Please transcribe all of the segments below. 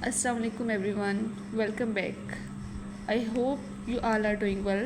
Assalamu alaikum everyone, welcome back. I hope you all are doing well.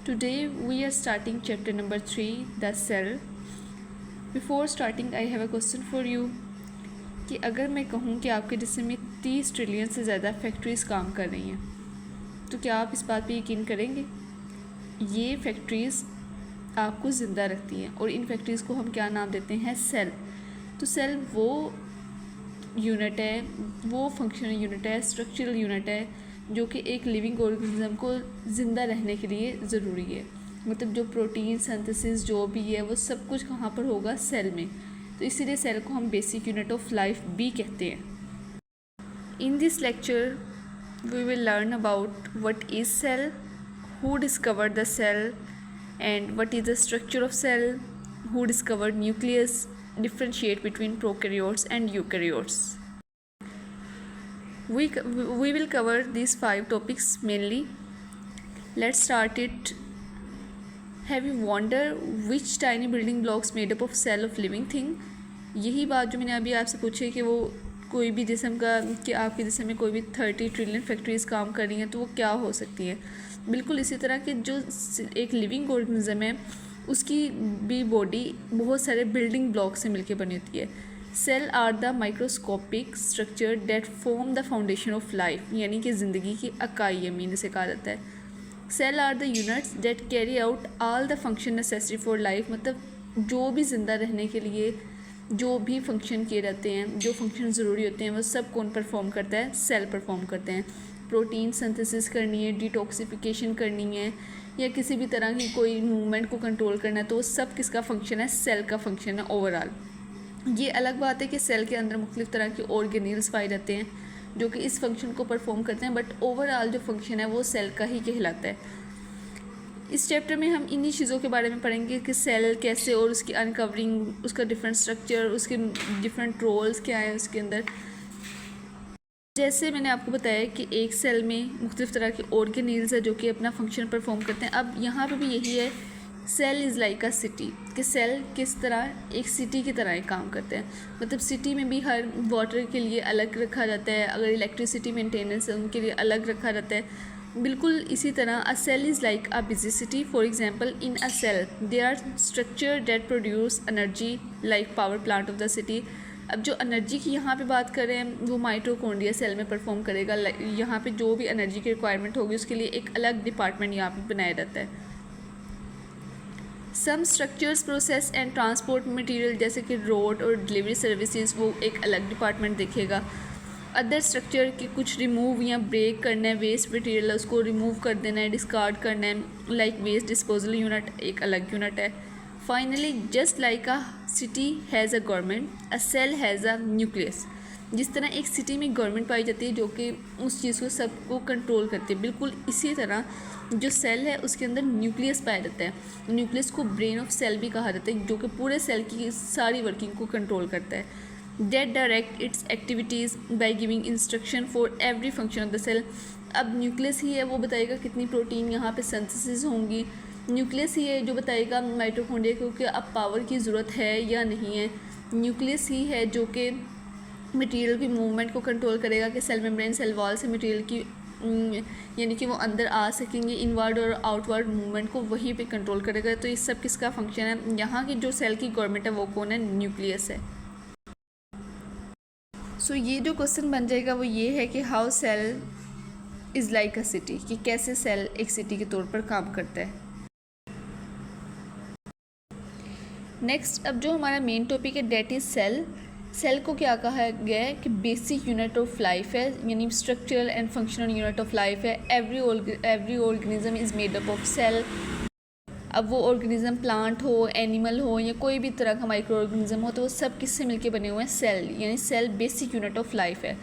Today we are starting chapter number 3, the cell. Before starting I have a question for you कि अगर मैं कहूँ कि आपके जिस्म में 30 trillion से ज़्यादा फैक्ट्रीज़ काम कर रही हैं तो क्या आप इस बात पे यकीन करेंगे? ये फैक्ट्रीज़ आपको ज़िंदा रखती हैं और इन फैक्ट्रीज़ को हम क्या नाम देते हैं? सेल। तो सेल वो यूनिट है, वो फंक्शनल यूनिट है, स्ट्रक्चरल यूनिट है जो कि एक लिविंग ऑर्गेनिज्म को ज़िंदा रहने के लिए ज़रूरी है। मतलब जो प्रोटीन सिंथेसिस जो भी है वो सब कुछ कहाँ पर होगा? सेल में। तो इसीलिए सेल को हम बेसिक यूनिट ऑफ लाइफ भी कहते हैं। In this lecture we will learn about what is cell, who discovered the cell and what is the structure of cell, who discovered nucleus, differentiate between prokaryotes and eukaryotes. We will cover these 5 topics mainly. Let's start it. Have you wondered which tiny building blocks made up of cell of living thing? यही बात जो मैंने अभी आपसे पूछी कि वो कोई भी जिस्म का कि आपके जिस्म में कोई भी 30 ट्रिलियन फैक्ट्रीज काम कर रही हैं तो वो क्या हो सकती है? बिल्कुल इसी तरह कि जो एक लिविंग ऑर्गेनिज्म है उसकी भी बॉडी बहुत सारे बिल्डिंग ब्लॉक से मिलकर बनी होती है। Cell are the microscopic structure that form the foundation of life, यानी कि ज़िंदगी की इकाई अमीन से कहा जाता है। Cell are the units that carry out all the function necessary for life, मतलब जो भी ज़िंदा रहने के लिए जो भी फंक्शन किए जाते हैं, जो फंक्शन ज़रूरी होते हैं वो सब कौन परफॉर्म करता है? सेल परफॉर्म करते हैं। प्रोटीन सिंथेसिस करनी है, डिटॉक्सिफिकेशन करनी है या किसी भी तरह की कोई मूवमेंट को कंट्रोल करना है तो वो सब किसका फंक्शन है? सेल का फंक्शन है ओवरऑल। ये अलग बात है कि सेल के अंदर मुख्तलिफ तरह के ऑर्गेनील्स पाए जाते हैं जो कि इस फंक्शन को परफॉर्म करते हैं, बट ओवरऑल जो फंक्शन है वो सेल का ही कहलाता है। इस चैप्टर में हम इन्हीं चीज़ों के बारे में पढ़ेंगे कि सेल कैसे और उसकी अनकवरिंग, उसका डिफरेंट स्ट्रक्चर, उसके डिफरेंट रोल्स क्या हैं उसके अंदर। जैसे मैंने आपको बताया कि एक सेल में मुख्तलिफ तरह के ऑर्गेनील्स है जो कि अपना फंक्शन परफॉर्म करते हैं। अब यहाँ पे भी यही है, cell is like a city, कि सेल किस तरह एक सिटी की तरह काम करते हैं। मतलब सिटी में भी हर वाटर के लिए अलग रखा जाता है, अगर इलेक्ट्रिसिटी मेंटेनेंस है उनके लिए अलग रखा जाता है। बिल्कुल इसी तरह a cell is like a busy city. For example in a cell there are structure that produce energy like power plant of the city. अब जो एनर्जी की यहाँ पे बात करें वो माइटोकॉन्ड्रिया सेल में परफॉर्म करेगा। यहाँ पे जो भी एनर्जी की रिक्वायरमेंट होगी उसके लिए एक अलग डिपार्टमेंट यहाँ पे बनाया जाता है। Some structures process and transport material जैसे कि रोड और डिलीवरी सर्विसेज वो एक अलग डिपार्टमेंट देखेगा। अदर स्ट्रक्चर के कुछ रिमूव या ब्रेक करना है, वेस्ट मटेरियल उसको रिमूव कर देना है, डिस्कार्ड करना है, लाइक वेस्ट डिस्पोजल यूनिट एक अलग यूनिट है। Finally just like a city has a government, a cell has a nucleus. जिस तरह एक सिटी में गवर्नमेंट पाई जाती है जो कि उस चीज़ को सबको कंट्रोल करती है, बिल्कुल इसी तरह जो सेल है उसके अंदर न्यूक्लियस पाया जाता है। न्यूक्लियस को ब्रेन ऑफ सेल भी कहा जाता है जो कि पूरे सेल की सारी वर्किंग को कंट्रोल करता है। That direct its activities by giving instruction for every function of the cell। अब न्यूक्लियस ही है वो बताएगा कितनी प्रोटीन यहाँ पे सिंथेसिस होंगी। न्यूक्लियस ही है जो बताएगा माइटोकॉन्ड्रिया को कि अब पावर की ज़रूरत है या नहीं है। न्यूक्लियस ही है जो कि मटेरियल की मूवमेंट को कंट्रोल करेगा कि सेल मेम्ब्रेन सेल वॉल से मटेरियल की यानी कि वो अंदर आ सकेंगे, इनवर्ड और आउटवर्ड मूवमेंट को वहीं पे कंट्रोल करेगा। तो इस सब किसका फंक्शन है? यहाँ की जो सेल की गवर्नमेंट है वो कौन है? न्यूक्लियस है। सो ये जो क्वेश्चन बन जाएगा वो ये है कि how cell is like a city, कि कैसे सेल एक सिटी के तौर पर काम करता है। नेक्स्ट अब जो हमारा मेन टॉपिक है डेट इज़ सेल। सेल को क्या कहा गया है कि बेसिक यूनिट ऑफ लाइफ है, यानी structural and functional unit of life है। Every organism is made up of cell. अब वो ऑर्गेनिज्म प्लांट हो, एनिमल हो या कोई भी तरह का माइक्रो ऑर्गेनिज्म हो तो वो सब किससे मिलके बने हुए हैं? सेल, यानी cell basic unit of life है।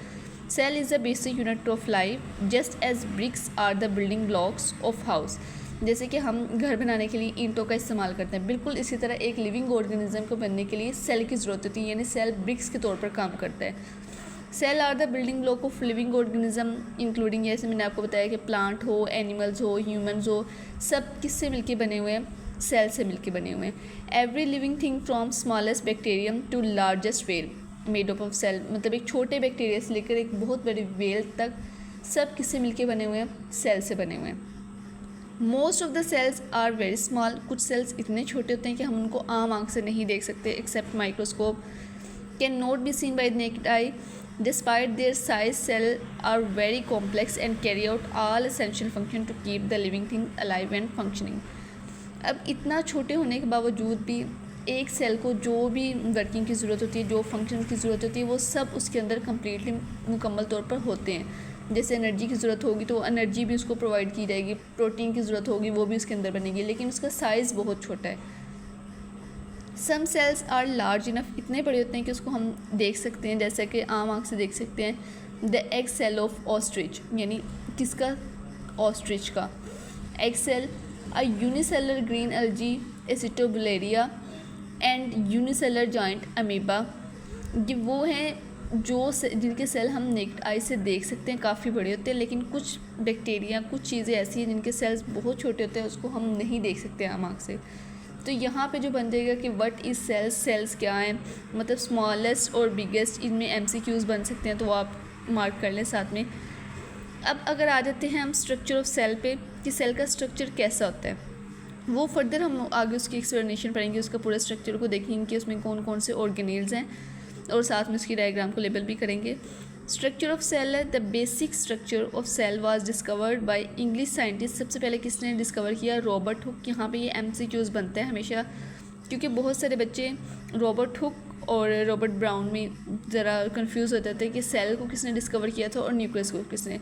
Cell is the basic unit of life just as bricks are the building blocks of house. जैसे कि हम घर बनाने के लिए ईंटों का इस्तेमाल करते हैं, बिल्कुल इसी तरह एक लिविंग ऑर्गेनिज्म को बनने के लिए सेल की ज़रूरत होती है, यानी सेल ब्रिक्स के तौर पर काम करता है। Cell are the building block of living organism including, जैसे मैंने आपको बताया कि प्लांट हो, एनिमल्स हो, ह्यूमन्स हो, सब किससे मिलके बने हुए हैं? सेल से मिलके बने हुए हैं। Every living thing from smallest bacterium to largest whale, made up of cell, मतलब एक छोटे बैक्टीरिया से लेकर एक बहुत बड़े वेल तक सब किससे मिलके बने हुए हैं, सेल से बने हुए हैं। Most of the cells are very small, कुछ सेल्स इतने छोटे होते हैं कि हम उनको आम आँख से नहीं देख सकते except microscope, can not be seen by the naked eye, despite their size cell are very complex and carry out all essential function to keep the living thing alive and functioning. अब इतना छोटे होने के बावजूद भी एक cell को जो भी वर्किंग की ज़रूरत होती है, जो फंक्शन की ज़रूरत होती है, वो सब उसके अंदर कम्प्लीटली मुकम्मल तौर पर होते हैं। जैसे एनर्जी की ज़रूरत होगी तो एनर्जी भी उसको प्रोवाइड की जाएगी, प्रोटीन की ज़रूरत होगी वो भी उसके अंदर बनेगी, लेकिन उसका साइज़ बहुत छोटा है। सम सेल्स आर लार्ज इनफ, इतने बड़े होते हैं कि उसको हम देख सकते हैं, जैसे कि आम आँख से देख सकते हैं। The egg cell of ostrich, यानी किसका, ऑस्ट्रिच का egg cell. A unicellular green algae acetabularia and unicellular giant amoeba, ये वो हैं जिनके सेल हम नेक्ड आई से देख सकते हैं, काफ़ी बड़े होते हैं, लेकिन कुछ बैक्टीरिया, कुछ चीज़ें ऐसी हैं जिनके सेल्स बहुत छोटे होते हैं, उसको हम नहीं देख सकते आम आँख से। तो यहाँ पे जो बन जाएगा कि व्हाट इज़ सेल्स, सेल्स क्या हैं, मतलब स्मॉलेस्ट और बिगेस्ट, इनमें MCQs बन सकते हैं, तो आप मार्क कर लें साथ में। अब अगर आ जाते हैं हम स्ट्रक्चर ऑफ सेल पे, कि सेल का स्ट्रक्चर कैसा होता है, वो फर्दर हम आगे उसकी एक्सप्लेनेशन पढ़ेंगे, उसका पूरे स्ट्रक्चर को देखेंगे कि उसमें कौन कौन से ऑर्गेनेल्स हैं, और साथ में उसकी डायग्राम को लेबल भी करेंगे। स्ट्रक्चर ऑफ सेल है, the basic structure of cell was discovered by English scientist. सबसे पहले किसने डिस्कवर किया, रॉबर्ट हुक। यहाँ पे ये MCQs बनता है हमेशा, क्योंकि बहुत सारे बच्चे रॉबर्ट हुक और रॉबर्ट ब्राउन में ज़रा कंफ्यूज हो जाते हैं कि सेल को किसने डिस्कवर किया था और न्यूक्लियस को किसने।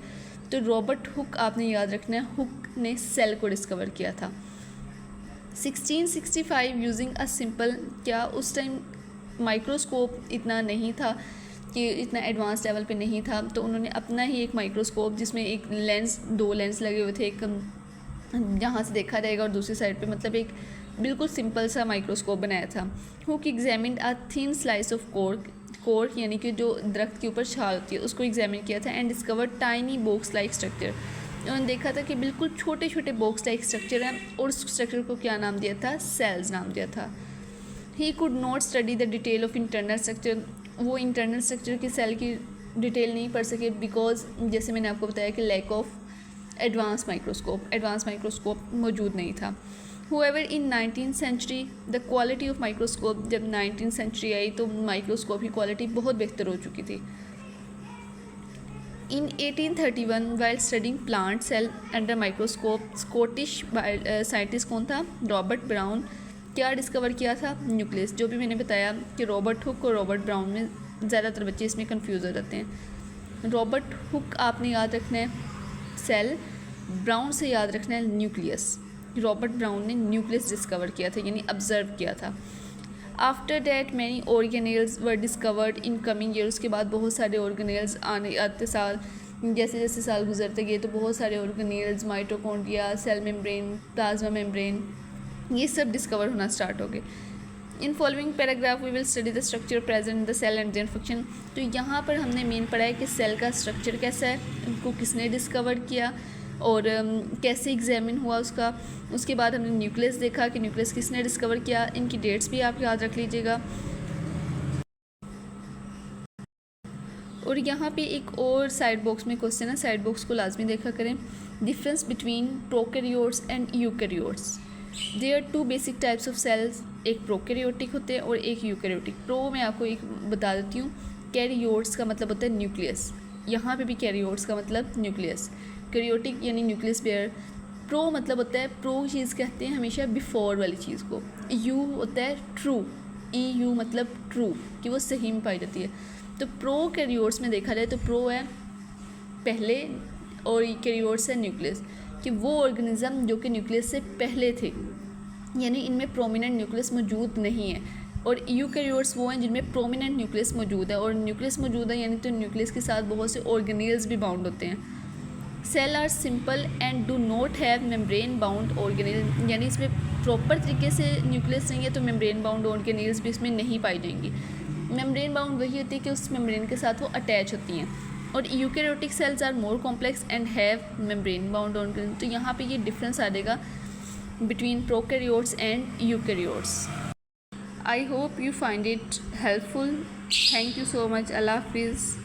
तो रॉबर्ट हुक आपने याद रखना है, हुक ने सेल को डिस्कवर किया था। 1665 यूजिंग अ सिंपल, क्या उस टाइम माइक्रोस्कोप इतना नहीं था, कि इतना एडवांस लेवल पे नहीं था, तो उन्होंने अपना ही एक माइक्रोस्कोप जिसमें एक लेंस, 2 लेंस लगे हुए थे, एक जहाँ से देखा जाएगा और दूसरी साइड पे, मतलब एक बिल्कुल सिंपल सा माइक्रोस्कोप बनाया था। Hook examined a thin slice of cork यानी कि जो दरख्त के ऊपर छाल होती है उसको एग्जामिन किया था, and discover tiny box like structure. उन्होंने देखा था कि बिल्कुल छोटे छोटे बॉक्स लाइक स्ट्रक्चर हैं, और उस स्ट्रक्चर को क्या नाम दिया था, सेल्स नाम दिया था। He could not study the detail of internal structure, वो इंटरनल स्ट्रक्चर की सेल की डिटेल नहीं पढ़ सके, बिकॉज जैसे मैंने आपको बताया कि लैक ऑफ एडवांस माइक्रोस्कोप मौजूद नहीं था। However in 19th century the quality of microscope, जब 19th सेंचुरी आई तो माइक्रोस्कोप की क्वालिटी बहुत बेहतर हो चुकी थी। In 1831 while studying plant cell under microscope, Scottish scientist कौन था, रॉबर्ट ब्राउन, क्या डिस्कवर किया था, न्यूक्लियस। जो भी मैंने बताया कि रॉबर्ट हुक और रॉबर्ट ब्राउन में ज़्यादातर बच्चे इसमें कंफ्यूज हो जाते हैं। रॉबर्ट हुक आपने याद रखना है सेल, ब्राउन से याद रखना है न्यूक्लियस। रॉबर्ट ब्राउन ने न्यूक्लियस डिस्कवर किया था, यानी ऑब्जर्व किया था। After that many organelles were discovered in coming year, उसके बाद बहुत सारे ऑर्गेनेल्स आते साल, जैसे जैसे साल गुजरते गए तो बहुत सारे organelles, mitochondria, cell membrane, plasma membrane, ये सब डिस्कवर होना स्टार्ट हो गए। In following paragraph we will study the structure present in the cell and their function. तो यहाँ पर हमने मेन पढ़ा है कि सेल का स्ट्रक्चर कैसा है, उनको किसने डिस्कवर किया और कैसे एग्जामिन हुआ उसका। उसके बाद हमने न्यूक्लियस देखा कि न्यूक्लियस किसने डिस्कवर किया, इनकी डेट्स भी आप याद रख लीजिएगा। और यहाँ पे एक और साइड बॉक्स में क्वेश्चन है, साइड बॉक्स को लाजमी देखा करें। Difference between prokaryotes and eukaryotes, there are 2 basic types of cells, एक प्रोकैरियोटिक होते हैं और एक यूकैरियोटिक। प्रो मैं आपको एक बता देती हूँ, कैरियोट्स का मतलब होता है न्यूक्लियस, यहाँ पे भी कैरियोट्स का मतलब न्यूक्लियस, कैरियोटिक यानी न्यूक्लियस पेयर। प्रो मतलब होता है, प्रो चीज़ कहते हैं हमेशा बिफोर वाली चीज़ को। यू होता है ट्रू, EU मतलब ट्रू, कि वो सही में पाई जाती है। तो प्रो कैरियोट्स में देखा जाए तो प्रो है पहले और कैरियोट्स है न्यूक्लियस, कि वो ऑर्गेनिज्म जो कि न्यूक्लियस से पहले थे, यानी इनमें प्रोमिनेंट न्यूक्लियस मौजूद नहीं है। और यूकैरियोट्स वो हैं जिनमें प्रोमिनेंट न्यूक्लियस मौजूद है, और न्यूक्लियस मौजूद है यानी तो न्यूक्लियस के साथ बहुत से ऑर्गेनेल्स भी बाउंड होते हैं। Cell are simple and do not have membrane bound organelle, यानी इसमें प्रॉपर तरीके से न्यूक्लियस नहीं है तो मेम्ब्रेन बाउंड ऑर्गेनेल्स भी इसमें नहीं पाई जाएंगी। मेम्ब्रेन बाउंड वही होती है कि उस मेम्ब्रेन के साथ वो अटैच होती हैं। और eukaryotic cells are more complex and have membrane bound organelle. तो यहाँ पे ये डिफरेंस आ जाएगा between prokaryotes and eukaryotes. I hope you find it helpful. Thank you so much. Allah Hafiz.